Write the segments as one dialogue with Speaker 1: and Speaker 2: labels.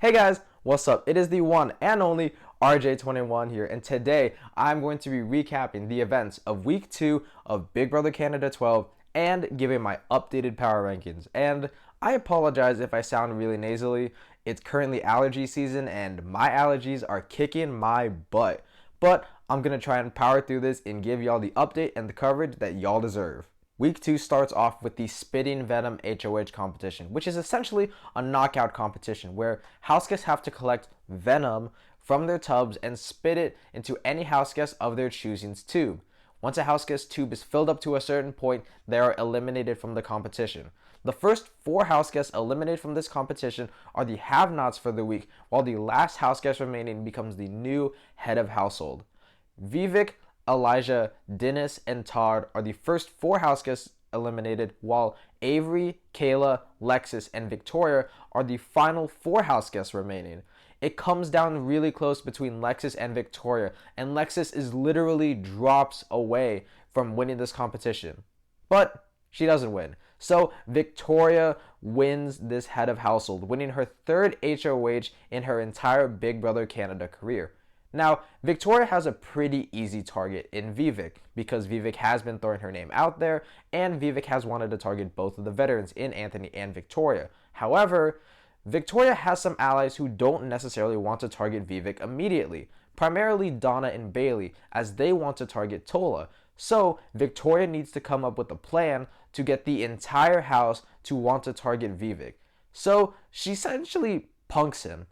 Speaker 1: Hey guys, what's up? It is the one and only RJ21 here, and today I'm going to be recapping the events of week 2 of Big Brother Canada 12 and giving my updated power rankings. And I apologize if I sound really nasally. It's currently allergy season and my allergies are kicking my butt. But I'm going to try and power through this and give y'all the update and the coverage that y'all deserve. Week 2 starts off with the Spitting Venom HOH competition, which is essentially a knockout competition where houseguests have to collect venom from their tubs and spit it into any houseguest of their choosing's tube. Once a houseguest tube is filled up to a certain point, they are eliminated from the competition. The first 4 houseguests eliminated from this competition are the have-nots for the week, while the last houseguest remaining becomes the new head of household. Vivek, Elijah, Dinis, and Todd are the first 4 houseguests eliminated, while Avery, Kayla, Lexus, and Victoria are the final 4 houseguests remaining. It comes down really close between Lexus and Victoria, and Lexus is literally drops away from winning this competition. But she doesn't win. So Victoria wins this head of household, winning her 3rd HOH in her entire Big Brother Canada career. Now, Victoria has a pretty easy target in Vivek because Vivek has been throwing her name out there and Vivek has wanted to target both of the veterans in Anthony and Victoria. However, Victoria has some allies who don't necessarily want to target Vivek immediately, primarily Donna and Bayleigh, as they want to target Tola. So, Victoria needs to come up with a plan to get the entire house to want to target Vivek. So, she essentially punks him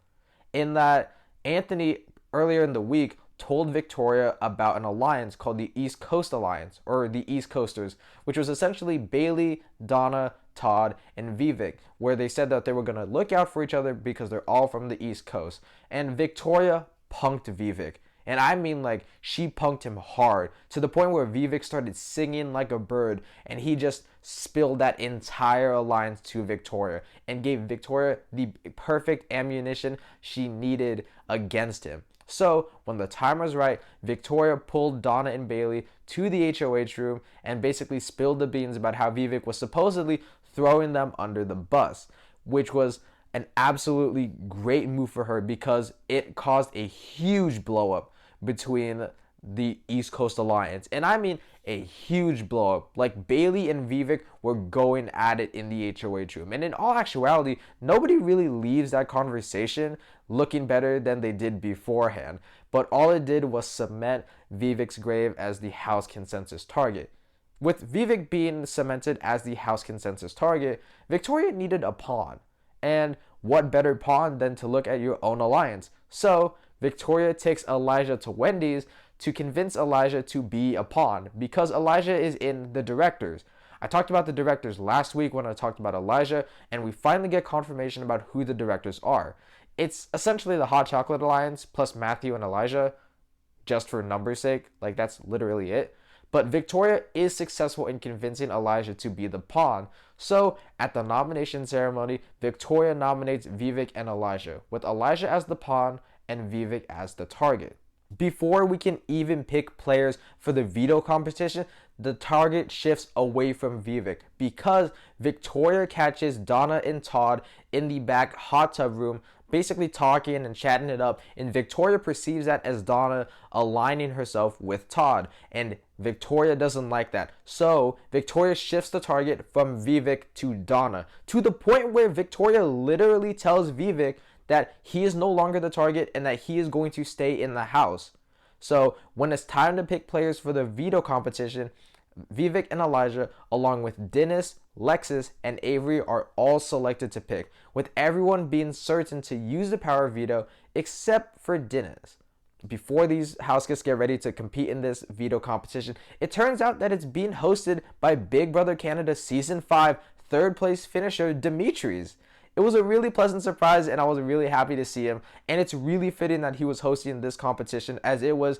Speaker 1: in that Anthony earlier in the week told Victoria about an alliance called the East Coast Alliance, or the East Coasters, which was essentially Bayleigh, Donna, Todd, and Vivek, where they said that they were going to look out for each other because they're all from the East Coast. And Victoria punked Vivek. And I mean, like, she punked him hard to the point where Vivek started singing like a bird and he just spilled that entire alliance to Victoria and gave Victoria the perfect ammunition she needed against him. So, when the time was right, Victoria pulled Donna and Bayleigh to the HOH room and basically spilled the beans about how Vivek was supposedly throwing them under the bus, which was an absolutely great move for her because it caused a huge blow up between the East Coast Alliance. And I mean a huge blow up. Like, Bayleigh and Vivek were going at it in the HOH room. And in all actuality, nobody really leaves that conversation looking better than they did beforehand. But all it did was cement Vivek's grave as the House consensus target. With Vivek being cemented as the House consensus target, Victoria needed a pawn. And what better pawn than to look at your own alliance? So, Victoria takes Elijah to Wendy's to convince Elijah to be a pawn because Elijah is in the directors. I talked about the directors last week when I talked about Elijah, and we finally get confirmation about who the directors are. It's essentially the Hot Chocolate Alliance plus Matthew and Elijah, just for numbers' sake. Like, that's literally it. But Victoria is successful in convincing Elijah to be the pawn. So, at the nomination ceremony, Victoria nominates Vivek and Elijah, with Elijah as the pawn and Vivek as the target. Before we can even pick players for the veto competition, the target shifts away from Vivek because Victoria catches Donna and Todd in the back hot tub room basically talking and chatting it up, and Victoria perceives that as Donna aligning herself with Todd, and Victoria doesn't like that. So Victoria shifts the target from Vivek to Donna, to the point where Victoria literally tells Vivek that he is no longer the target and that he is going to stay in the house. So when it's time to pick players for the veto competition, Vivek and Elijah, along with Dinis, Lexus, and Avery, are all selected to pick, with everyone being certain to use the power veto except for Dinis. Before these houseguests get ready to compete in this veto competition, it turns out that it's being hosted by Big Brother Canada Season 5 third place finisher Dimitris. It was a really pleasant surprise and I was really happy to see him, and it's really fitting that he was hosting this competition as it was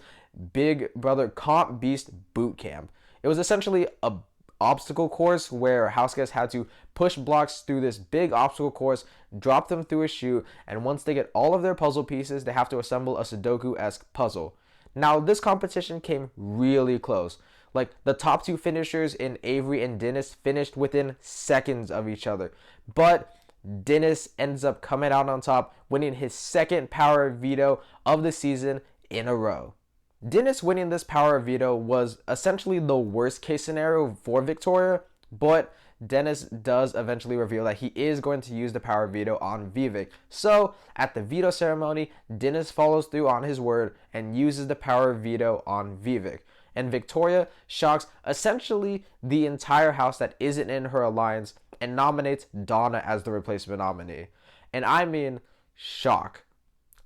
Speaker 1: Big Brother Comp Beast Boot Camp. It was essentially a obstacle course where houseguests had to push blocks through this big obstacle course, drop them through a chute, and once they get all of their puzzle pieces, they have to assemble a Sudoku-esque puzzle. Now, this competition came really close. Like, the top 2 finishers in Avery and Dinis finished within seconds of each other. But Dinis ends up coming out on top, winning his second power veto of the season in a row. Dinis winning this power veto was essentially the worst case scenario for Victoria, but Dinis does eventually reveal that he is going to use the power veto on Vivek. So at the veto ceremony, Dinis follows through on his word and uses the power veto on Vivek. And Victoria shocks essentially the entire house that isn't in her alliance and nominates Donna as the replacement nominee. And I mean shock.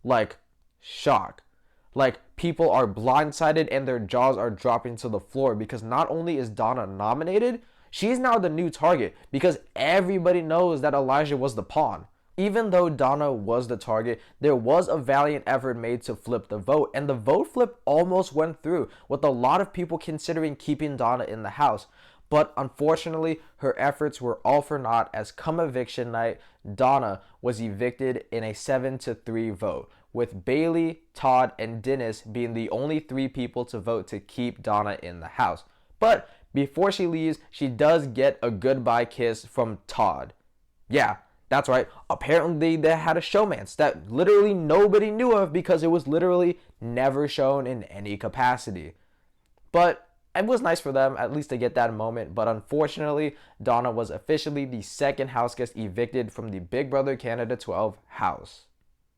Speaker 1: Like, shock. Like, people are blindsided and their jaws are dropping to the floor because not only is Donna nominated, she's now the new target because everybody knows that Elijah was the pawn. Even though Donna was the target, there was a valiant effort made to flip the vote, and the vote flip almost went through, with a lot of people considering keeping Donna in the house. But unfortunately, her efforts were all for naught as come eviction night, Donna was evicted in a 7-3 vote, with Bayleigh, Todd, and Dinis being the only 3 people to vote to keep Donna in the house. But before she leaves, she does get a goodbye kiss from Todd. Yeah, that's right. Apparently they had a showmance that literally nobody knew of because it was literally never shown in any capacity. But it was nice for them at least to get that moment. But unfortunately, Donna was officially the second house guest evicted from the Big Brother Canada 12 house.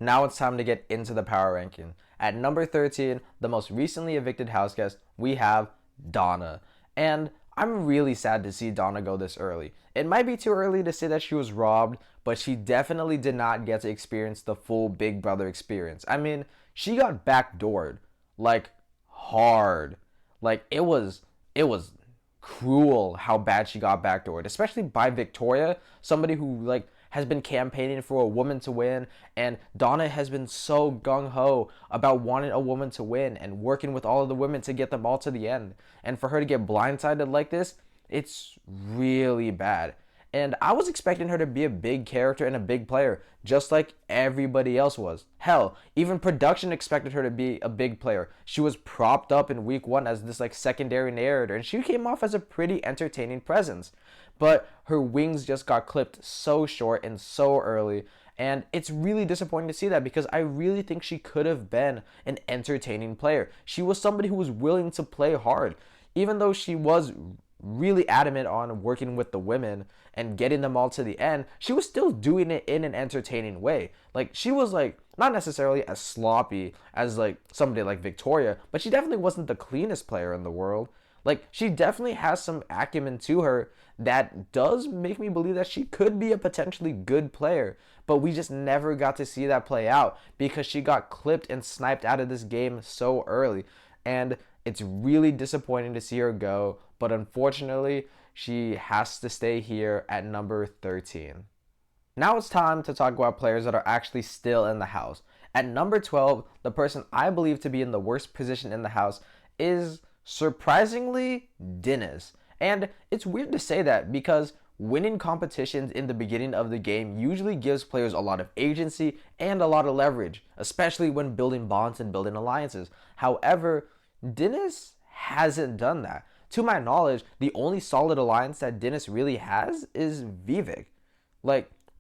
Speaker 1: Now it's time to get into the power ranking. At number 13, the most recently evicted house guest, we have Donna. And I'm really sad to see Donna go this early. It might be too early to say that she was robbed, but she definitely did not get to experience the full Big Brother experience. I mean, she got backdoored, like, hard. Like, it was cruel how bad she got backdoored, especially by Victoria, somebody who, like, has been campaigning for a woman to win, and Donna has been so gung-ho about wanting a woman to win and working with all of the women to get them all to the end. And for her to get blindsided like this, it's really bad. And I was expecting her to be a big character and a big player, just like everybody else was. Hell, even production expected her to be a big player. She was propped up in week 1 as this like secondary narrator, and she came off as a pretty entertaining presence. But her wings just got clipped so short and so early, and it's really disappointing to see that because I really think she could have been an entertaining player. She was somebody who was willing to play hard, even though she was really adamant on working with the women and getting them all to the end. She was still doing it in an entertaining way. Like, she was like not necessarily as sloppy as like somebody like Victoria, but she definitely wasn't the cleanest player in the world. Like, she definitely has some acumen to her that does make me believe that she could be a potentially good player, but we just never got to see that play out because she got clipped and sniped out of this game so early. And it's really disappointing to see her go, but unfortunately, she has to stay here at number 13. Now it's time to talk about players that are actually still in the house. At number 12, the person I believe to be in the worst position in the house is surprisingly Dinis. And it's weird to say that because winning competitions in the beginning of the game usually gives players a lot of agency and a lot of leverage, especially when building bonds and building alliances. However, Dinis hasn't done that. To my knowledge, the only solid alliance that Dinis really has is Vivek.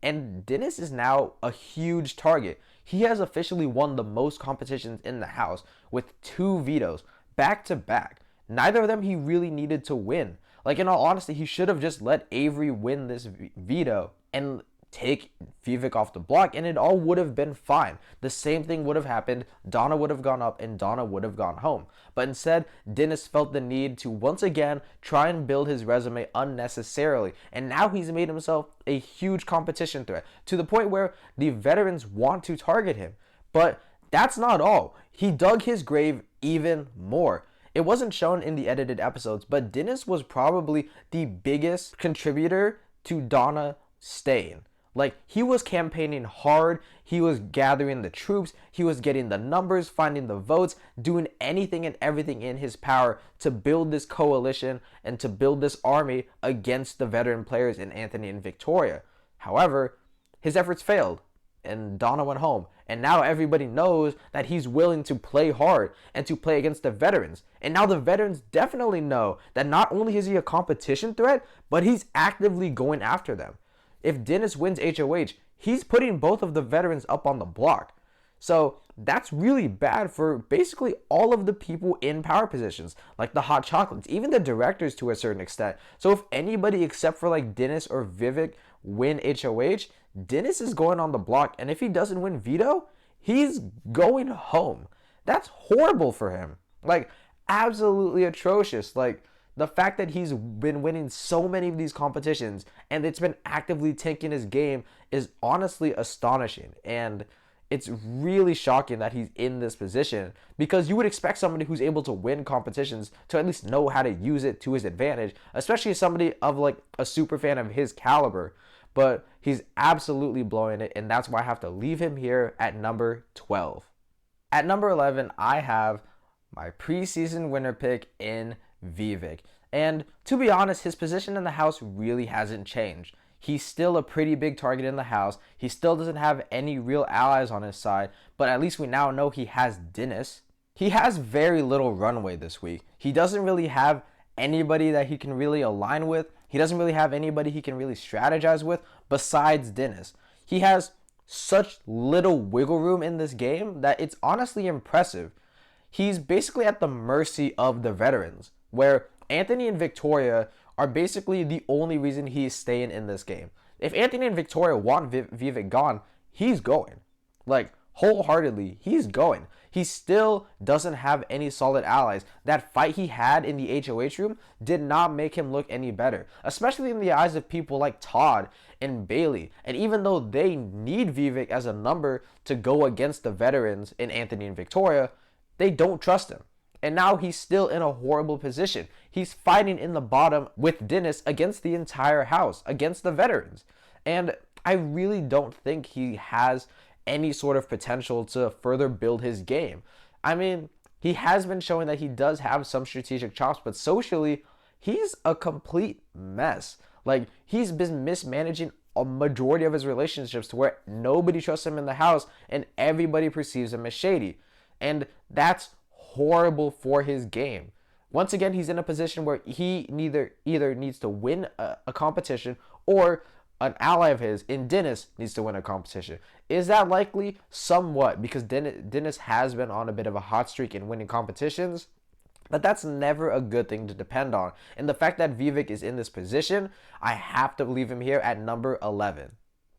Speaker 1: And Dinis is now a huge target. He has officially won the most competitions in the house with 2 vetoes, back to back. Neither of them he really needed to win. Like, in all honesty, he should have just let Avery win this veto and take Vivek off the block, and it all would have been fine. The same thing would have happened. Donna would have gone up and Donna would have gone home. But instead, Dinis felt the need to once again try and build his resume unnecessarily. And now he's made himself a huge competition threat to the point where the veterans want to target him. But that's not all. He dug his grave even more. It wasn't shown in the edited episodes, but Dinis was probably the biggest contributor to Donna staying. Like, he was campaigning hard, he was gathering the troops, he was getting the numbers, finding the votes, doing anything and everything in his power to build this coalition and to build this army against the veteran players in Anthony and Victoria. However, his efforts failed, and Donna went home. And now everybody knows that he's willing to play hard and to play against the veterans. And now the veterans definitely know that not only is he a competition threat, but he's actively going after them. if Dinis wins HOH, he's putting both of the veterans up on the block. So that's really bad for basically all of the people in power positions, like the hot chocolates, even the directors to a certain extent. So if anybody except for like Dinis or Vivek win HOH, Dinis is going on the block. And if he doesn't win veto, he's going home. That's horrible for him. Like, absolutely atrocious. Like, the fact that he's been winning so many of these competitions and it's been actively tanking his game is honestly astonishing. And it's really shocking that he's in this position, because you would expect somebody who's able to win competitions to at least know how to use it to his advantage, especially somebody of like a super fan of his caliber. But he's absolutely blowing it, and that's why I have to leave him here at number 12. At number 11, I have my preseason winner pick in Vivek. And to be honest, his position in the house really hasn't changed. He's still a pretty big target in the house. He still doesn't have any real allies on his side, but at least we now know he has Dinis. He has very little runway this week. He doesn't really have anybody that he can really align with. He doesn't really have anybody he can really strategize with besides Dinis. He has such little wiggle room in this game that it's honestly impressive. He's basically at the mercy of the veterans, where Anthony and Victoria are basically the only reason he's staying in this game. If Anthony and Victoria want Vivek gone, he's going. Like, wholeheartedly, he's going. He still doesn't have any solid allies. That fight he had in the HOH room did not make him look any better, especially in the eyes of people like Todd and Bayleigh. And even though they need Vivek as a number to go against the veterans in Anthony and Victoria, they don't trust him. And now he's still in a horrible position. He's fighting in the bottom with Dinis against the entire house, against the veterans. And I really don't think he has any sort of potential to further build his game. I mean, he has been showing that he does have some strategic chops, but socially, he's a complete mess. Like, he's been mismanaging a majority of his relationships to where nobody trusts him in the house and everybody perceives him as shady. And that's horrible for his game. Once again, he's in a position where he either needs to win a competition, or an ally of his in Dinis needs to win a competition. Is that likely? Somewhat, because Dinis has been on a bit of a hot streak in winning competitions, but that's never a good thing to depend on. And the fact that Vivek is in this position, I have to leave him here at number 11.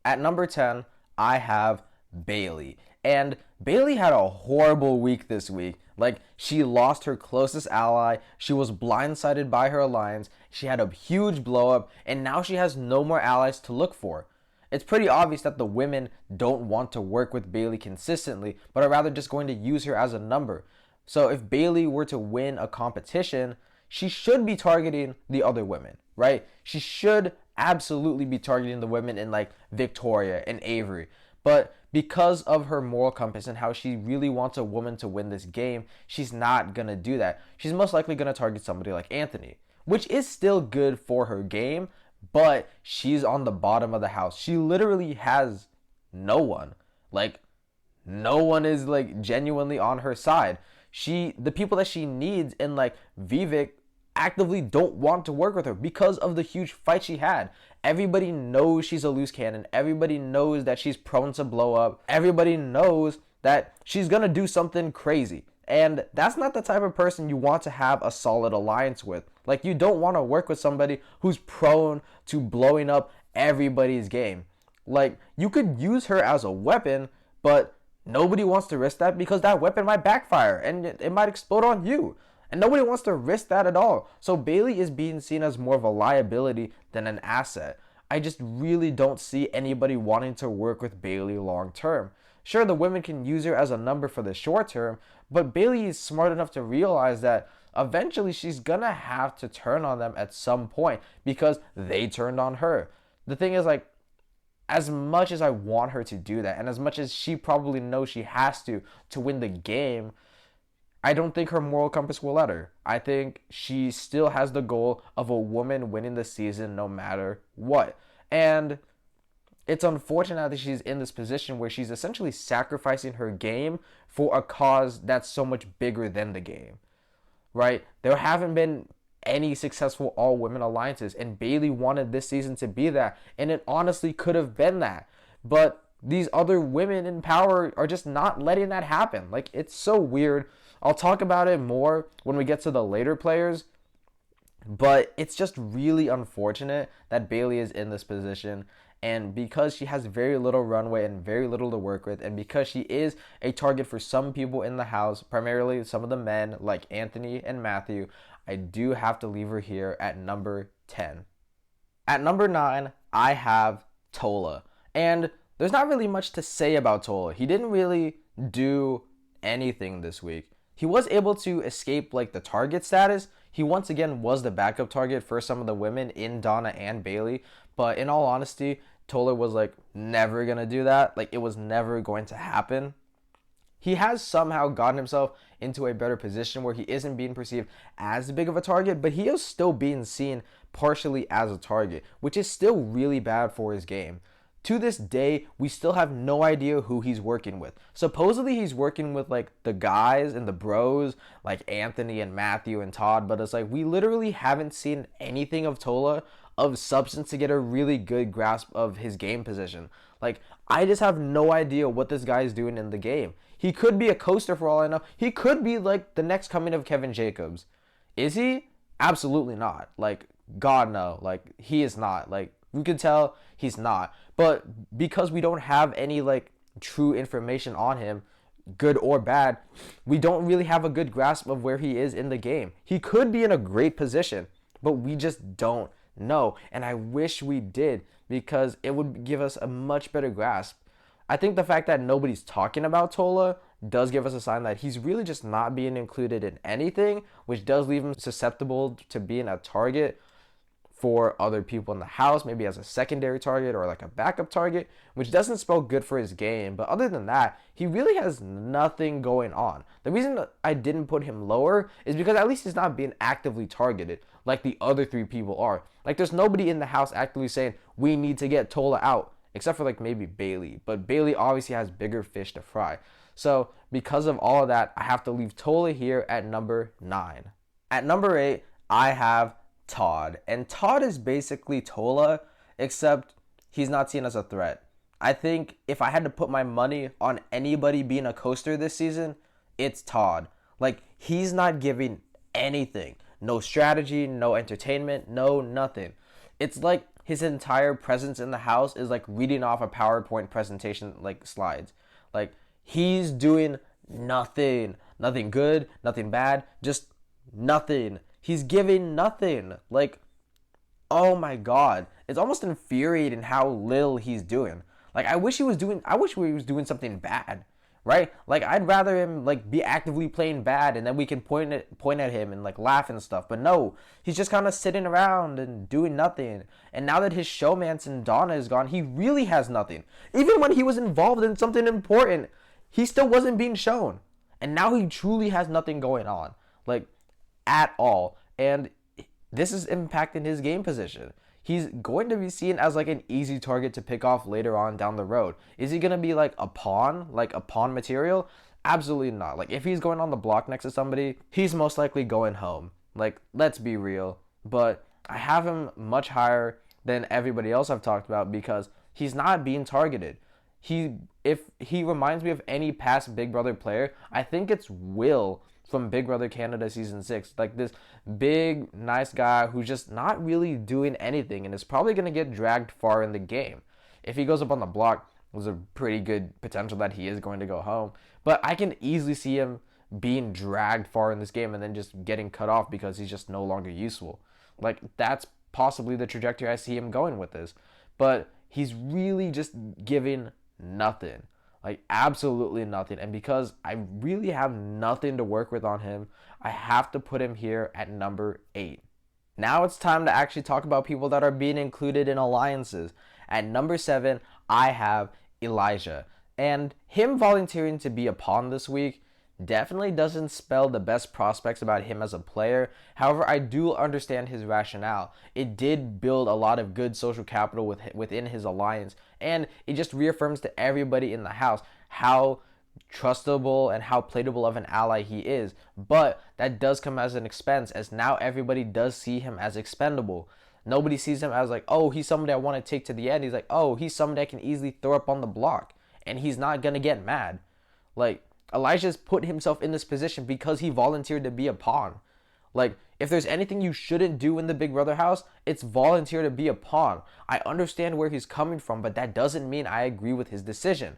Speaker 1: At number 10, I have Bayleigh. And Bayleigh had a horrible week this week. Like, she lost her closest ally, she was blindsided by her alliance, she had a huge blow up, and now she has no more allies to look for. It's pretty obvious that the women don't want to work with Bayleigh consistently, but are rather just going to use her as a number. So if Bayleigh were to win a competition, she should be targeting the other women, right? She should absolutely be targeting the women in like Victoria and Avery. But because of her moral compass and how she really wants a woman to win this game, she's not going to do that. She's most likely going to target somebody like Anthony, which is still good for her game, but she's on the bottom of the house. She literally has no one. Like, no one is like genuinely on her side. The people that she needs in like Vivek actively don't want to work with her because of the huge fight she had. Everybody knows she's a loose cannon. Everybody knows that she's prone to blow up. Everybody knows that she's gonna do something crazy. And that's not the type of person you want to have a solid alliance with. Like, you don't want to work with somebody who's prone to blowing up everybody's game. Like, you could use her as a weapon, but nobody wants to risk that because that weapon might backfire and it might explode on you. And nobody wants to risk that at all. So Bayleigh is being seen as more of a liability than an asset. I just really don't see anybody wanting to work with Bayleigh long term. Sure, the women can use her as a number for the short term, but Bayleigh is smart enough to realize that eventually she's gonna have to turn on them at some point because they turned on her. The thing is, like, as much as I want her to do that, and as much as she probably knows she has to win the game, I don't think her moral compass will let her. I think she still has the goal of a woman winning the season no matter what. And it's unfortunate that she's in this position where she's essentially sacrificing her game for a cause that's so much bigger than the game, right? There haven't been any successful all-women alliances, and Bayleigh wanted this season to be that, and it honestly could have been that. But these other women in power are just not letting that happen. Like, it's so weird. I'll talk about it more when we get to the later players, but it's just really unfortunate that Bayleigh is in this position. And because she has very little runway and very little to work with, and because she is a target for some people in the house, primarily some of the men like Anthony and Matthew, I do have to leave her here at number 10. At number 9, I have Tola. And there's not really much to say about Tola. He didn't really do anything this week. He was able to escape like the target status. He once again was the backup target for some of the women in Donna and Bayleigh. But in all honesty, Tola was like never going to do that. Like, it was never going to happen. He has somehow gotten himself into a better position where he isn't being perceived as big of a target, but he is still being seen partially as a target, which is still really bad for his game. To this day, we still have no idea who he's working with. Supposedly he's working with like the guys and the bros like Anthony and Matthew and Todd, but it's like we literally haven't seen anything of Tola of substance to get a really good grasp of his game position. Like, I just have no idea what this guy is doing in the game. He could be a coaster for all I know. He could be like the next coming of Kevin Jacobs. Is he? Absolutely not. Like, God no. Like, he is not. Like, we could tell he's not. But because we don't have any like true information on him, good or bad, we don't really have a good grasp of where he is in the game. He could be in a great position, but we just don't know. And I wish we did, because it would give us a much better grasp. I think the fact that nobody's talking about Tola does give us a sign that he's really just not being included in anything, which does leave him susceptible to being a target for other people in the house, maybe as a secondary target or like a backup target, which doesn't spell good for his game. But other than that, he really has nothing going on. The reason I didn't put him lower is because at least he's not being actively targeted like the other 3 people are. Like, there's nobody in the house actively saying, we need to get Tola out, except for like maybe Bayleigh. But Bayleigh obviously has bigger fish to fry. So because of all of that, I have to leave Tola here at number 9. At number 8, I have Todd. And Todd is basically Tola, except he's not seen as a threat. I think if I had to put my money on anybody being a coaster this season, it's Todd. Like, he's not giving anything. No strategy, no entertainment, no nothing. It's like his entire presence in the house is like reading off a PowerPoint presentation, like slides. Like, he's doing nothing. Nothing good, nothing bad, just nothing. He's giving nothing. Like, oh my God. It's almost infuriating how little he's doing. Like, I wish he was doing something bad, right? Like, I'd rather him like be actively playing bad, and then we can point at him and like laugh and stuff. But no, he's just kind of sitting around and doing nothing. And now that his showmance in Donna is gone, he really has nothing. Even when he was involved in something important, he still wasn't being shown. And now he truly has nothing going on. Like, at all. And this is impacting his game position. He's going to be seen as like an easy target to pick off later on down the road. Is he going to be like a pawn material? Absolutely not. Like, if he's going on the block next to somebody, he's most likely going home. Like, let's be real. But I have him much higher than everybody else I've talked about because he's not being targeted. If he reminds me of any past Big Brother player, I think it's Will from Big Brother Canada Season 6. Like, this big, nice guy who's just not really doing anything and is probably going to get dragged far in the game. If he goes up on the block, there's a pretty good potential that he is going to go home. But I can easily see him being dragged far in this game and then just getting cut off because he's just no longer useful. Like, that's possibly the trajectory I see him going with this. But he's really just giving nothing. Like, absolutely nothing. And because I really have nothing to work with on him, I have to put him here at number 8. Now it's time to actually talk about people that are being included in alliances. At number 7, I have Elijah. And him volunteering to be a pawn this week definitely doesn't spell the best prospects about him as a player. However, I do understand his rationale. It did build a lot of good social capital within his alliance, and it just reaffirms to everybody in the house how trustable and how playable of an ally he is. But that does come as an expense, as now everybody does see him as expendable. Nobody sees him as like, oh, he's somebody I want to take to the end. He's like, oh, he's somebody I can easily throw up on the block, and he's not gonna get mad. Like, Elijah's put himself in this position because he volunteered to be a pawn. Like, if there's anything you shouldn't do in the Big Brother house, it's volunteer to be a pawn. I understand where he's coming from, but that doesn't mean I agree with his decision.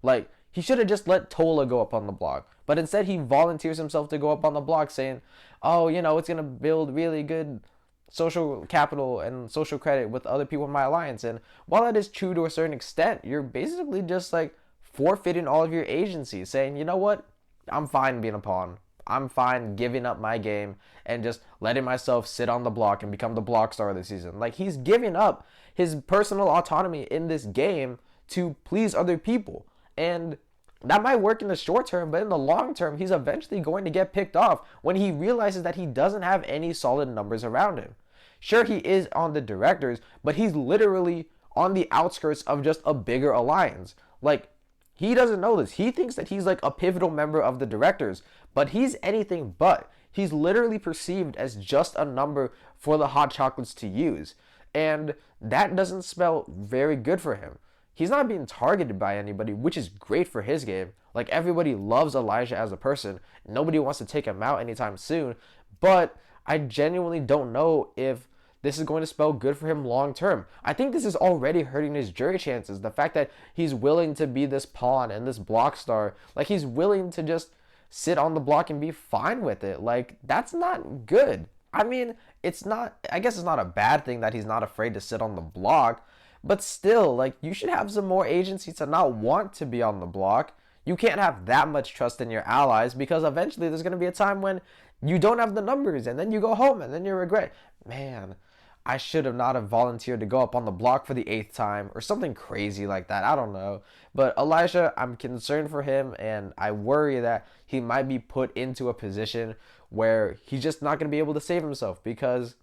Speaker 1: Like, he should have just let Tola go up on the block. But instead, he volunteers himself to go up on the block saying, oh, it's going to build really good social capital and social credit with other people in my alliance. And while that is true to a certain extent, you're basically just like forfeiting all of your agency, saying, you know what? I'm fine being a pawn. I'm fine giving up my game and just letting myself sit on the block and become the block star of the season. Like, he's giving up his personal autonomy in this game to please other people. And that might work in the short term, but in the long term, he's eventually going to get picked off when he realizes that he doesn't have any solid numbers around him. Sure, he is on the directors, but he's literally on the outskirts of just a bigger alliance. Like, he doesn't know this. He thinks that he's like a pivotal member of the directors, but he's anything but. He's literally perceived as just a number for the hot chocolates to use. And that doesn't spell very good for him. He's not being targeted by anybody, which is great for his game. Like, everybody loves Elijah as a person. Nobody wants to take him out anytime soon. But I genuinely don't know if this is going to spell good for him long term. I think this is already hurting his jury chances. The fact that he's willing to be this pawn and this block star, like, he's willing to just sit on the block and be fine with it. Like, that's not good. I mean, I guess it's not a bad thing that he's not afraid to sit on the block, but still, like, you should have some more agency to not want to be on the block. You can't have that much trust in your allies, because eventually there's going to be a time when you don't have the numbers, and then you go home and then you regret, man, I should have not have volunteered to go up on the block for the 8th time, or something crazy like that. I don't know. But Elijah, I'm concerned for him, and I worry that he might be put into a position where he's just not going to be able to save himself, because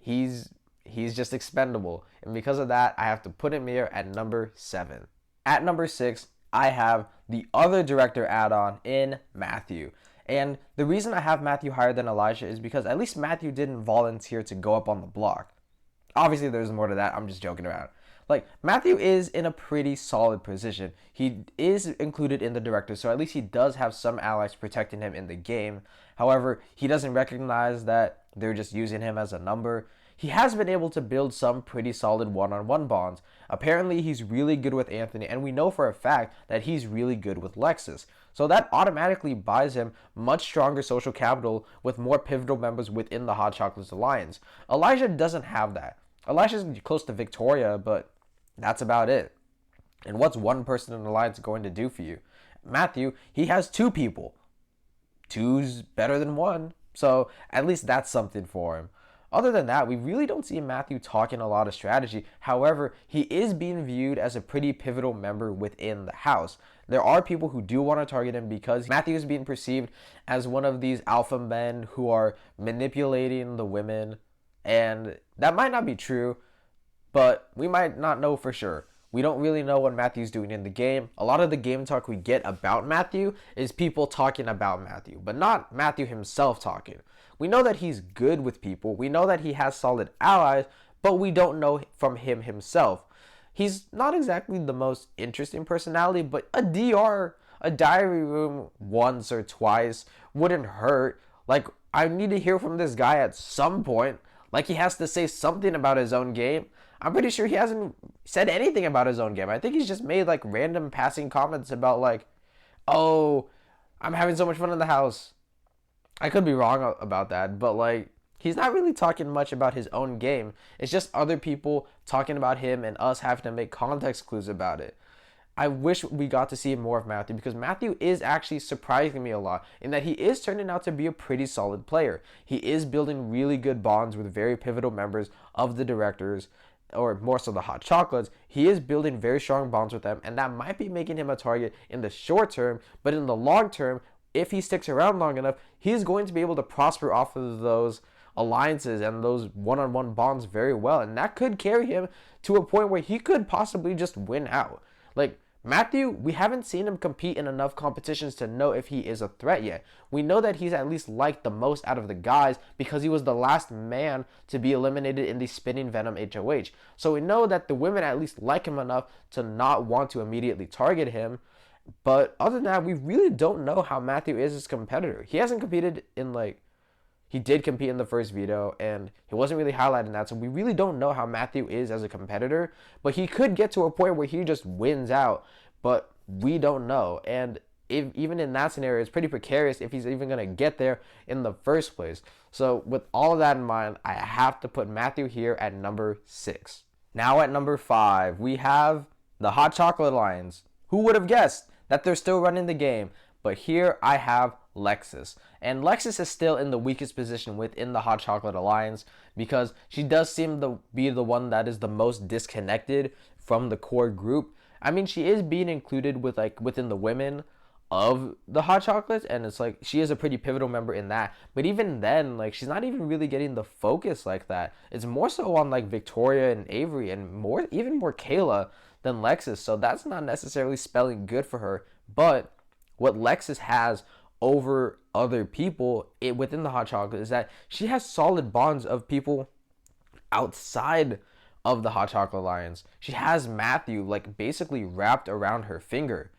Speaker 1: he's just expendable. And because of that, I have to put him here at number 7. At number 6, I have the other director add-on in Matthew. And the reason I have Matthew higher than Elijah is because at least Matthew didn't volunteer to go up on the block. Obviously, there's more to that. I'm just joking around. Like, Matthew is in a pretty solid position. He is included in the director, so at least he does have some allies protecting him in the game. However, he doesn't recognize that they're just using him as a number. He has been able to build some pretty solid one-on-one bonds. Apparently, he's really good with Anthony, and we know for a fact that he's really good with Lexus. So that automatically buys him much stronger social capital with more pivotal members within the Hot Chocolates Alliance. Elijah doesn't have that. Elijah's close to Victoria, but that's about it. And what's one person in the alliance going to do for you? Matthew, he has 2 people. 2's better than 1. So at least that's something for him. Other than that, we really don't see Matthew talking a lot of strategy. However, he is being viewed as a pretty pivotal member within the house. There are people who do want to target him because Matthew is being perceived as one of these alpha men who are manipulating the women. And that might not be true, but we might not know for sure. We don't really know what Matthew's doing in the game. A lot of the game talk we get about Matthew is people talking about Matthew, but not Matthew himself talking. We know that he's good with people. We know that he has solid allies, but we don't know from him himself. He's not exactly the most interesting personality, but a DR, a diary room once or twice wouldn't hurt. Like, I need to hear from this guy at some point. Like, he has to say something about his own game. I'm pretty sure he hasn't said anything about his own game. I think he's just made like random passing comments about like, oh, I'm having so much fun in the house. I could be wrong about that, but like, he's not really talking much about his own game. It's just other people talking about him and us having to make context clues about it. I wish we got to see more of Matthew, because Matthew is actually surprising me a lot in that he is turning out to be a pretty solid player. He is building really good bonds with very pivotal members of the directors, or more so the Hot Chocolates. He is building very strong bonds with them, and that might be making him a target in the short term, but in the long term, if he sticks around long enough, he's going to be able to prosper off of those alliances and those one-on-one bonds very well, and that could carry him to a point where he could possibly just win out. Like, Matthew, we haven't seen him compete in enough competitions to know if he is a threat yet. We know that he's at least liked the most out of the guys because he was the last man to be eliminated in the Spinning Venom HOH. So we know that the women at least like him enough to not want to immediately target him. But other than that, we really don't know how Matthew is as a competitor. He hasn't competed in he did compete in the first veto, and he wasn't really highlighting that, so we really don't know how Matthew is as a competitor, but he could get to a point where he just wins out, but we don't know, and even in that scenario, it's pretty precarious if he's even going to get there in the first place. So with all of that in mind, I have to put Matthew here at number 6. Now at number 5, we have the Hot Chocolate Alliance. Who would have guessed that they're still running the game? But here I have Lexus. And Lexus is still in the weakest position within the Hot Chocolate Alliance because she does seem to be the one that is the most disconnected from the core group. I mean, she is being included with within the women of the Hot Chocolates, and it's she is a pretty pivotal member in that. But even then, she's not even really getting the focus like that. It's more so on Victoria and Avery and even more Kayla than Lexus. So that's not necessarily spelling good for her. But what Lexus has over other people within the Hot Chocolate is that she has solid bonds of people outside of the Hot Chocolate Alliance. She has Matthew basically wrapped around her finger.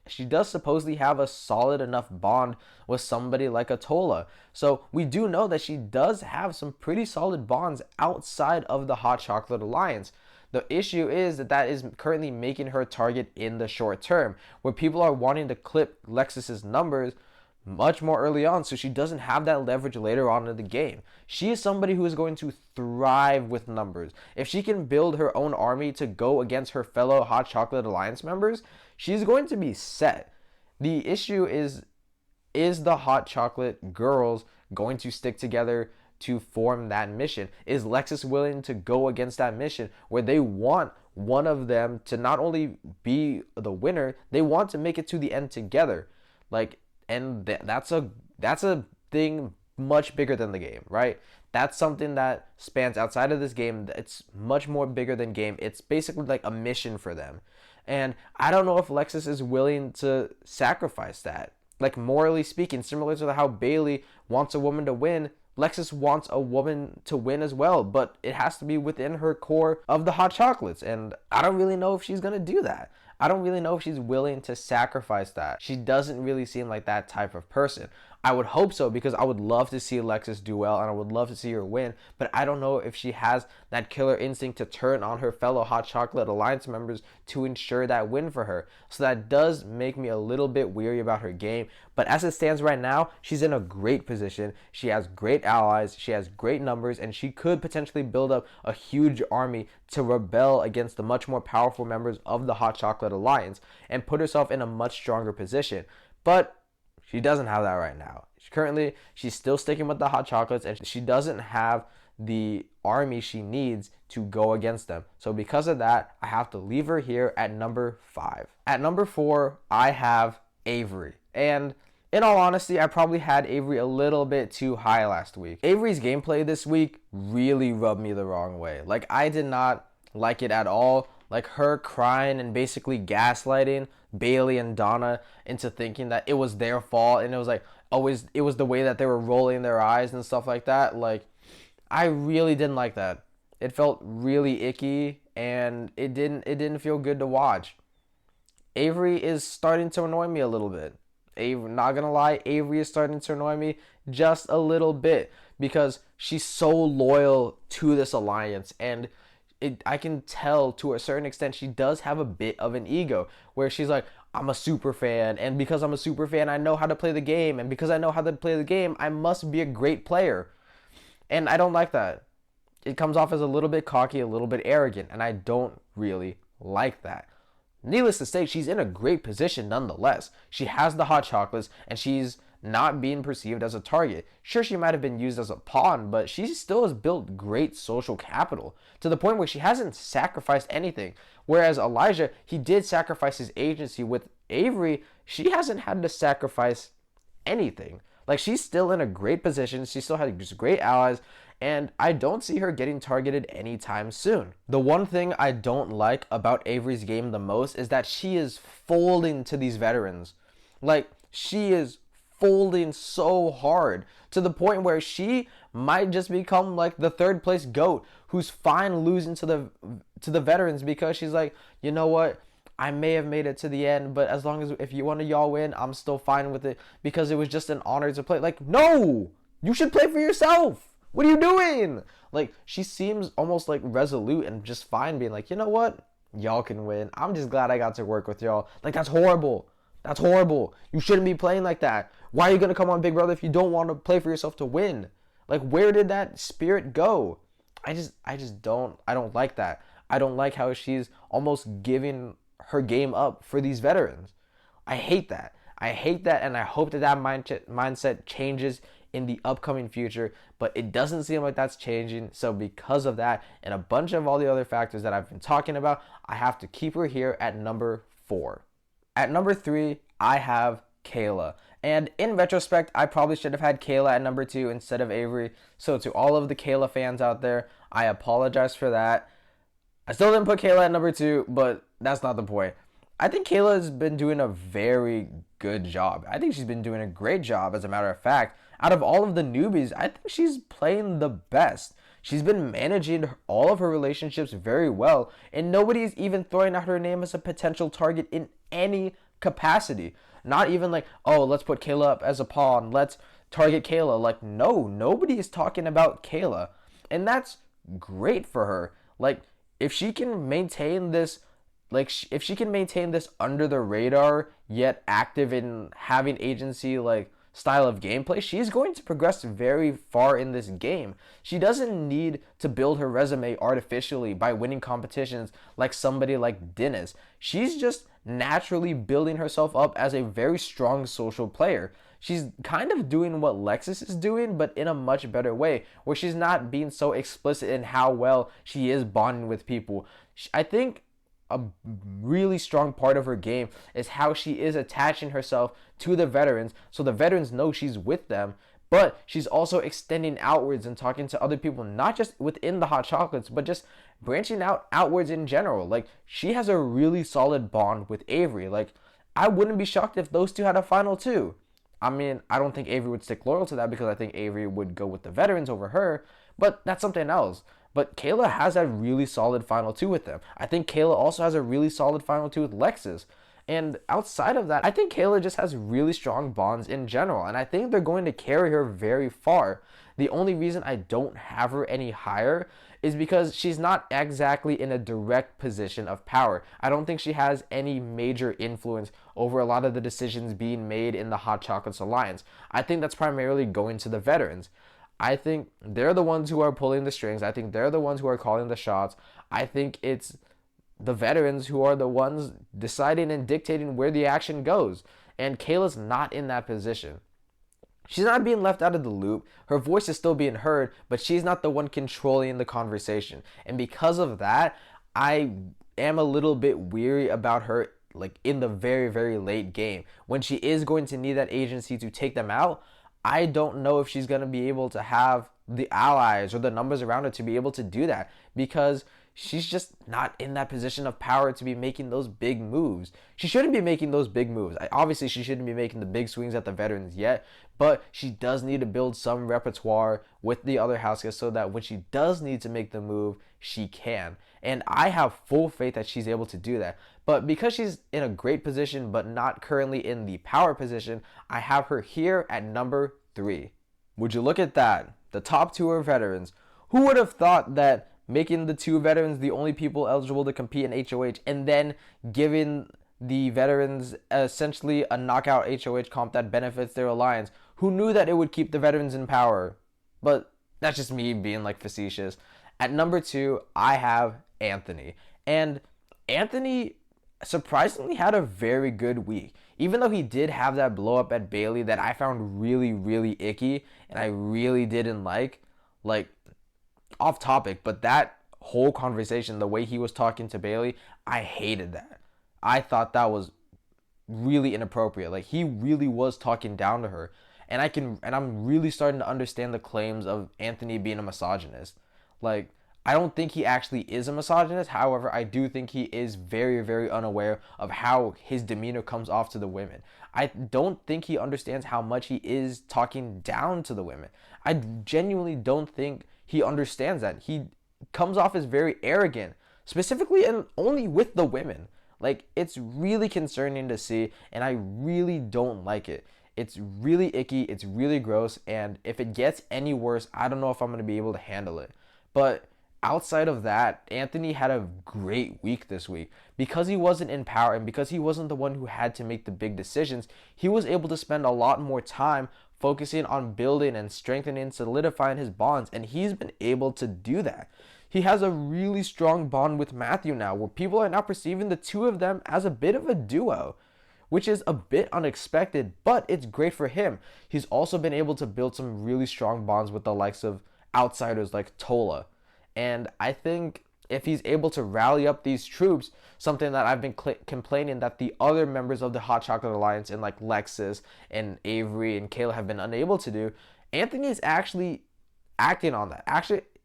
Speaker 1: She does supposedly have a solid enough bond with somebody like a Tola. So we do know that she does have some pretty solid bonds outside of the Hot Chocolate Alliance. The issue is that is currently making her a target in the short term, where people are wanting to clip Lexus's numbers much more early on, so she doesn't have that leverage later on in the game. She is somebody who is going to thrive with numbers. If she can build her own army to go against her fellow Hot Chocolate Alliance members, she's going to be set. The issue is the Hot Chocolate girls going to stick together to form that mission? Is Lexus willing to go against that mission where they want one of them to not only be the winner, they want to make it to the end together? That's a thing much bigger than the game, right? That's something that spans outside of this game. It's much more bigger than game. It's basically a mission for them. And I don't know if Lexus is willing to sacrifice that. Morally speaking, similar to how Bayleigh wants a woman to win, Lexus wants a woman to win as well, but it has to be within her core of the Hot Chocolates, and I don't really know if she's going to do that. I don't really know if she's willing to sacrifice that. She doesn't really seem like that type of person. I would hope so, because I would love to see Lexus do well and I would love to see her win, but I don't know if she has that killer instinct to turn on her fellow Hot Chocolate Alliance members to ensure that win for her. So that does make me a little bit weary about her game, but as it stands right now, she's in a great position. She has great allies, she has great numbers, and she could potentially build up a huge army to rebel against the much more powerful members of the Hot Chocolate Alliance and put herself in a much stronger position. But she doesn't have that right now. Currently, she's still sticking with the Hot Chocolates, and she doesn't have the army she needs to go against them. So because of that, I have to leave her here at number 5. At number 4, I have Avery. And in all honesty, I probably had Avery a little bit too high last week. Avery's gameplay this week really rubbed me the wrong way. I did not like it at all. Her crying and basically gaslighting Bayleigh and Donna into thinking that it was their fault, and it was it was the way that they were rolling their eyes and stuff like that. I really didn't like that. It felt really icky, and it didn't feel good to watch. Avery is starting to annoy me a little bit. Not gonna lie, Avery is starting to annoy me just a little bit because she's so loyal to this alliance, and I can tell to a certain extent she does have a bit of an ego where she's like, I'm a super fan, and because I'm a super fan, I know how to play the game, and because I know how to play the game, I must be a great player. And I don't like that. It comes off as a little bit cocky, a little bit arrogant, and I don't really like that. Needless to say, she's in a great position nonetheless. She has the Hot Chocolates, and she's not being perceived as a target. Sure, she might have been used as a pawn, but she still has built great social capital to the point where she hasn't sacrificed anything. Whereas Elijah, he did sacrifice his agency. With Avery, she hasn't had to sacrifice anything. Like, she's still in a great position. She still has just great allies, and I don't see her getting targeted anytime soon. The one thing I don't like about Avery's game the most is that she is folding to these veterans. Like, she is folding so hard to the point where she might just become like the third place GOAT who's fine losing to the veterans because she's like, you know what? I may have made it to the end, but as long as if you want to y'all win, I'm still fine with it because it was just an honor to play. Like, no! You should play for yourself. What are you doing? Like, she seems almost like resolute and just fine being like, you know what? Y'all can win. I'm just glad I got to work with y'all. Like, that's horrible. That's horrible. You shouldn't be playing like that. Why are you going to come on Big Brother if you don't want to play for yourself to win? Like, where did that spirit go? I don't like that. I don't like how she's almost giving her game up for these veterans. I hate that. I hate that, and I hope that mindset changes in the upcoming future, but it doesn't seem like that's changing. So because of that and a bunch of all the other factors that I've been talking about, I have to keep her here at number 4. At number 3, I have Kayla. And in retrospect, I probably should have had Kayla at number 2 instead of Avery. So to all of the Kayla fans out there, I apologize for that. I still didn't put Kayla at number 2, but that's not the point. I think Kayla has been doing a very good job. I think she's been doing a great job, as a matter of fact. Out of all of the newbies, I think she's playing the best. She's been managing all of her relationships very well, and nobody's even throwing out her name as a potential target in any capacity. Not even like, oh, let's put Kayla up as a pawn, let's target Kayla. Like, no, nobody is talking about Kayla, and that's great for her. Like, if she can maintain this, if she can maintain this under the radar yet active in having agency like style of gameplay, she's going to progress very far in this game. She doesn't need to build her resume artificially by winning competitions like somebody like Dinis. She's just naturally building herself up as a very strong social player. She's kind of doing what Lexus is doing, but in a much better way, where she's not being so explicit in how well she is bonding with people. I think a really strong part of her game is how she is attaching herself to the veterans, so the veterans know she's with them, but she's also extending outwards and talking to other people, not just within the Hot Chocolates, but just branching outwards in general. Like, she has a really solid bond with Avery. Like, I wouldn't be shocked if those two had a final too. I mean, I don't think Avery would stick loyal to that because I think Avery would go with the veterans over her, but that's something else. But Kayla has a really solid final 2 with them. I think Kayla also has a really solid final 2 with Lexus. And outside of that, I think Kayla just has really strong bonds in general. And I think they're going to carry her very far. The only reason I don't have her any higher is because she's not exactly in a direct position of power. I don't think she has any major influence over a lot of the decisions being made in the Hot Chocolates Alliance. I think that's primarily going to the veterans. I think they're the ones who are pulling the strings. I think they're the ones who are calling the shots. I think it's the veterans who are the ones deciding and dictating where the action goes. And Kayla's not in that position. She's not being left out of the loop. Her voice is still being heard, but she's not the one controlling the conversation. And because of that, I am a little bit weary about her, like, in the very, very late game. When she is going to need that agency to take them out, I don't know if she's going to be able to have the allies or the numbers around her to be able to do that, because she's just not in that position of power to be making those big moves. She shouldn't be making those big moves. Obviously, she shouldn't be making the big swings at the veterans yet, but she does need to build some repertoire with the other house guests so that when she does need to make the move, she can. And I have full faith that she's able to do that. But because she's in a great position but not currently in the power position, I have her here at number 3. Would you look at that? The top 2 are veterans. Who would have thought that making the 2 veterans the only people eligible to compete in HOH and then giving the veterans essentially a knockout HOH comp that benefits their alliance? Who knew that it would keep the veterans in power? But that's just me being like facetious. At number 2, I have Anthony. And Anthony surprisingly had a very good week. Even though he did have that blow up at Bayleigh that I found really, really icky and I really didn't like off topic, but that whole conversation, the way he was talking to Bayleigh, I hated that. I thought that was really inappropriate. Like, he really was talking down to her. And I'm really starting to understand the claims of Anthony being a misogynist. Like, I don't think he actually is a misogynist. However, I do think he is very, very unaware of how his demeanor comes off to the women. I don't think he understands how much he is talking down to the women. I genuinely don't think he understands that. He comes off as very arrogant, specifically and only with the women. Like, it's really concerning to see, and I really don't like it. It's really icky, it's really gross, and if it gets any worse, I don't know if I'm going to be able to handle it. But outside of that, Anthony had a great week this week. Because he wasn't in power and because he wasn't the one who had to make the big decisions, he was able to spend a lot more time focusing on building and strengthening and solidifying his bonds, and he's been able to do that. He has a really strong bond with Matthew now, where people are now perceiving the two of them as a bit of a duo, which is a bit unexpected, but it's great for him. He's also been able to build some really strong bonds with the likes of outsiders like Tola. And I think if he's able to rally up these troops, something that I've been complaining that the other members of the Hot Chocolate Alliance and like Lexus and Avery and Kayla have been unable to do, Anthony is actually acting on that.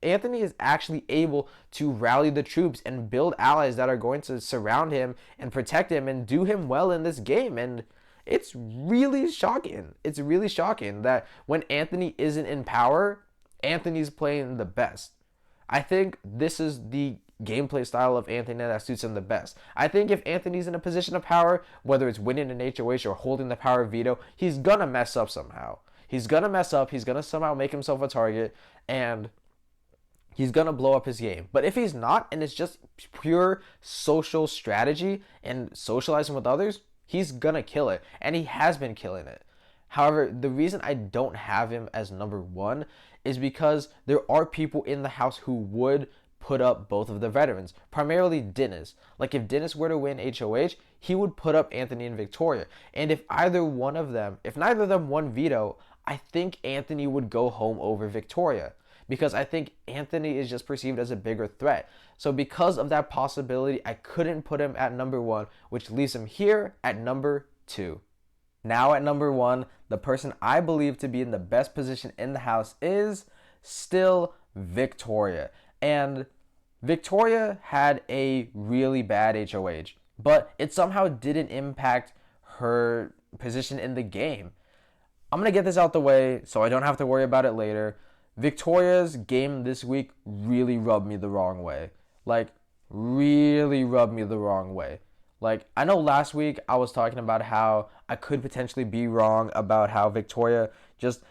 Speaker 1: Anthony is actually able to rally the troops and build allies that are going to surround him and protect him and do him well in this game. And it's really shocking. It's really shocking that when Anthony isn't in power, Anthony's playing the best. I think this is the gameplay style of Anthony that suits him the best. I think if Anthony's in a position of power, whether it's winning an HOH or holding the power veto, he's gonna mess up somehow. He's gonna mess up, he's gonna somehow make himself a target, and he's gonna blow up his game. But if he's not, and it's just pure social strategy and socializing with others, he's gonna kill it. And he has been killing it. However, the reason I don't have him as number one is because there are people in the house who would put up both of the veterans, primarily Dinis. Like, if Dinis were to win HOH, he would put up Anthony and Victoria. And if neither of them won veto, I think Anthony would go home over Victoria, because I think Anthony is just perceived as a bigger threat. So because of that possibility, I couldn't put him at number one, which leaves him here at number two. Now at number one, the person I believe to be in the best position in the house is still Victoria. And Victoria had a really bad HOH, but it somehow didn't impact her position in the game. I'm going to get this out the way so I don't have to worry about it later. Victoria's game this week really rubbed me the wrong way. Like, really rubbed me the wrong way. Like, I know last week I was talking about how I could potentially be wrong about how Victoria just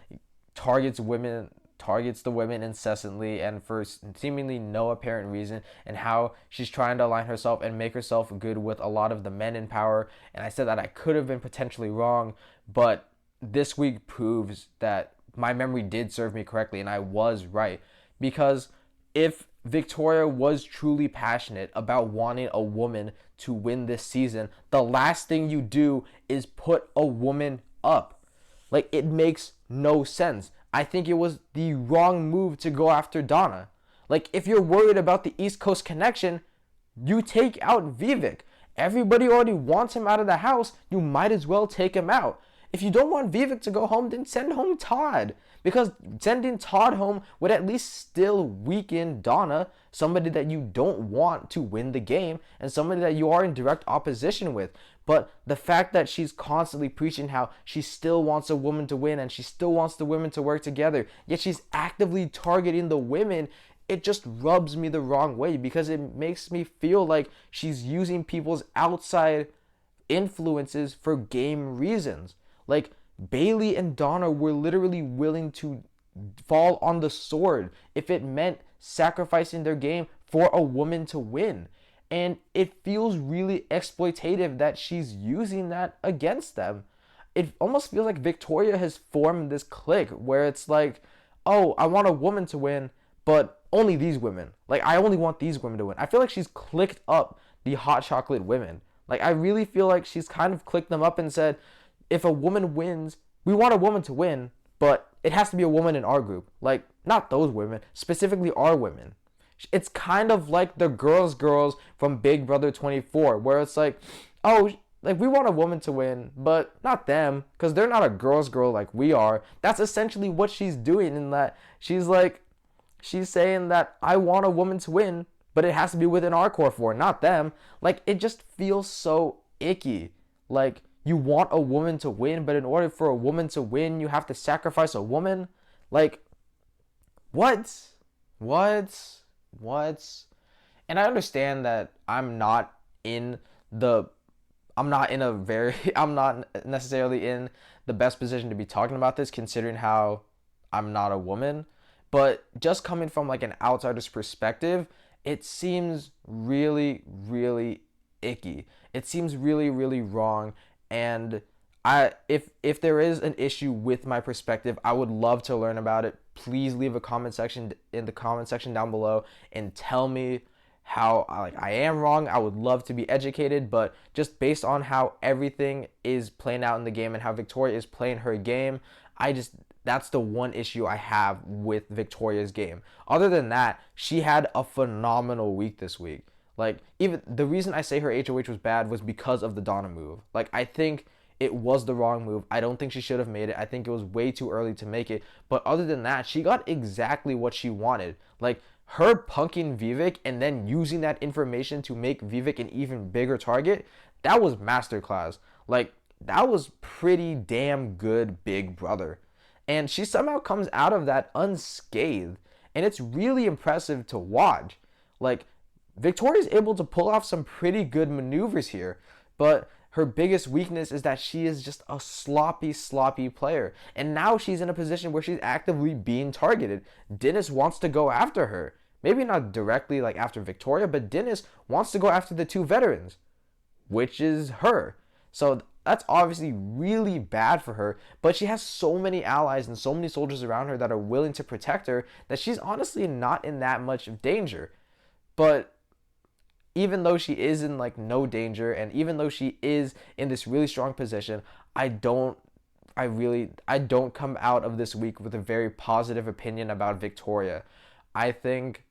Speaker 1: targets the women incessantly and for seemingly no apparent reason, and how she's trying to align herself and make herself good with a lot of the men in power. And I said that I could have been potentially wrong, but this week proves that my memory did serve me correctly and I was right. Because if Victoria was truly passionate about wanting a woman to win this season, the last thing you do is put a woman up. Like, it makes no sense. I think it was the wrong move to go after Donna. Like, if you're worried about the East Coast connection, you take out Vivek. Everybody already wants him out of the house. You might as well take him out. If you don't want Vivek to go home, then send home Todd. Because sending Todd home would at least still weaken Donna, somebody that you don't want to win the game and somebody that you are in direct opposition with. But the fact that she's constantly preaching how she still wants a woman to win and she still wants the women to work together, yet she's actively targeting the women, it just rubs me the wrong way, because it makes me feel like she's using people's outside influences for game reasons. Like, Bayleigh and Donna were literally willing to fall on the sword if it meant sacrificing their game for a woman to win. And it feels really exploitative that she's using that against them. It almost feels like Victoria has formed this clique where it's like, oh, I want a woman to win, but only these women. Like, I only want these women to win. I feel like she's clicked up the hot chocolate women. Like, I really feel like she's kind of clicked them up and said, if a woman wins, we want a woman to win, but it has to be a woman in our group. Like, not those women, specifically our women. It's kind of like the girls from Big Brother 24, where it's like, oh, Like, we want a woman to win, but not them, because they're not a girl's girl like we are. That's essentially what she's doing, in that she's saying that I want a woman to win, but it has to be within our core four, not them. Like, it just feels so icky. Like, you want a woman to win, but in order for a woman to win, you have to sacrifice a woman? Like, what? What? What? And I understand that I'm not necessarily in the best position to be talking about this, considering how I'm not a woman. But just coming from like an outsider's perspective, it seems really, really icky. It seems really, really wrong. And if there is an issue with my perspective, I would love to learn about it. Please leave a comment section in the comment section down below and tell me how I am wrong. I would love to be educated, but just based on how everything is playing out in the game and how Victoria is playing her game, that's the one issue I have with Victoria's game. Other than that, she had a phenomenal week this week. Like, even the reason I say her HOH was bad was because of the Donna move. Like, I think it was the wrong move. I don't think she should have made it. I think it was way too early to make it. But other than that, she got exactly what she wanted. Like, her punking Vivek and then using that information to make Vivek an even bigger target, that was masterclass. Like, that was pretty damn good, Big Brother. And she somehow comes out of that unscathed. And it's really impressive to watch. Like, Victoria's able to pull off some pretty good maneuvers here, but her biggest weakness is that she is just a sloppy player. And now she's in a position where she's actively being targeted. Dinis wants to go after her. Maybe not directly like after Victoria, but Dinis wants to go after the two veterans, which is her. So that's obviously really bad for her, but she has so many allies and so many soldiers around her that are willing to protect her that she's honestly not in that much of danger. But even though she is in like no danger, and even though she is in this really strong position, I don't come out of this week with a very positive opinion about Victoria. I think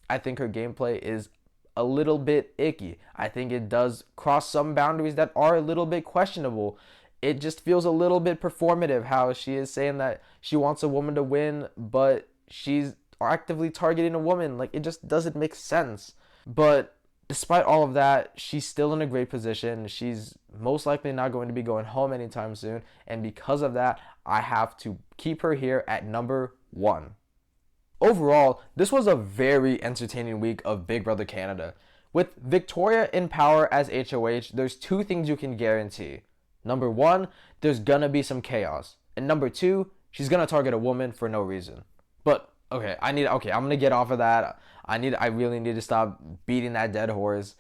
Speaker 1: her gameplay is a little bit icky. I think it does cross some boundaries that are a little bit questionable. It just feels a little bit performative how she is saying that she wants a woman to win, but she's actively targeting a woman. Like, it just doesn't make sense. But despite all of that, she's still in a great position. She's most likely not going to be going home anytime soon. And because of that, I have to keep her here at number 1. Overall, this was a very entertaining week of Big Brother Canada. With Victoria in power as HOH, there's 2 things you can guarantee. Number 1, there's gonna be some chaos. And number 2, she's gonna target a woman for no reason. But okay, I'm gonna get off of that. I really need to stop beating that dead horse.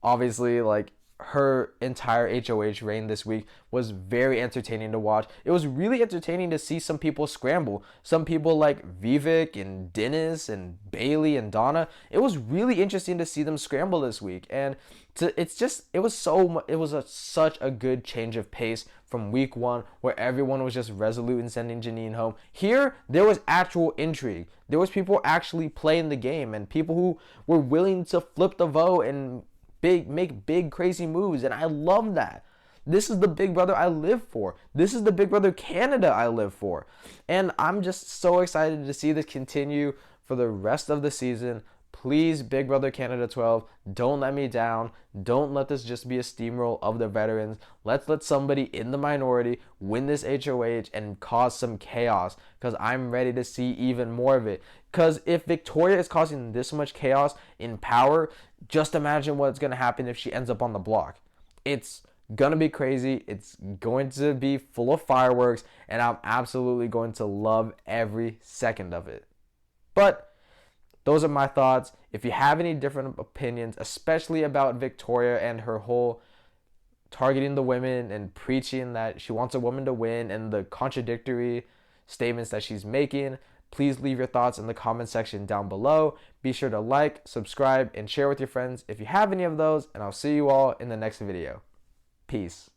Speaker 1: Obviously, like, her entire HOH reign this week was very entertaining to watch. It was really entertaining to see some people scramble. Some people like Vivek and Dinis and Bayleigh and Donna. It was really interesting to see them scramble this week. And it was such a good change of pace from week 1, where everyone was just resolute in sending Janine home. Here, there was actual intrigue. There was people actually playing the game, and people who were willing to flip the vote and make big crazy moves, and I love that. This is the Big Brother I live for. This is the Big Brother Canada I live for. And I'm just so excited to see this continue for the rest of the season. Please, Big Brother Canada 12, don't let me down. Don't let this just be a steamroll of the veterans. Let's let somebody in the minority win this HOH and cause some chaos, because I'm ready to see even more of it. Because if Victoria is causing this much chaos in power, just imagine what's going to happen if she ends up on the block. It's going to be crazy. It's going to be full of fireworks, and I'm absolutely going to love every second of it. But those are my thoughts. If you have any different opinions, especially about Victoria and her whole targeting the women and preaching that she wants a woman to win and the contradictory statements that she's making, please leave your thoughts in the comment section down below. Be sure to like, subscribe, and share with your friends if you have any of those, and I'll see you all in the next video. Peace.